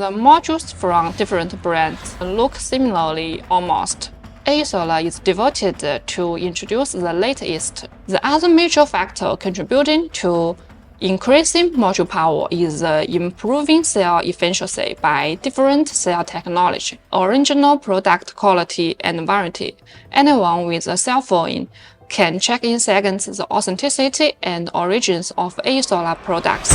The modules from different brands look similarly almost. AESOLAR is devoted to introduce the latest. The other major factor contributing to increasing module power is improving cell efficiency by different cell technology, original product quality, and warranty. Anyone with a cell phone can check in seconds the authenticity and origins of AESOLAR products.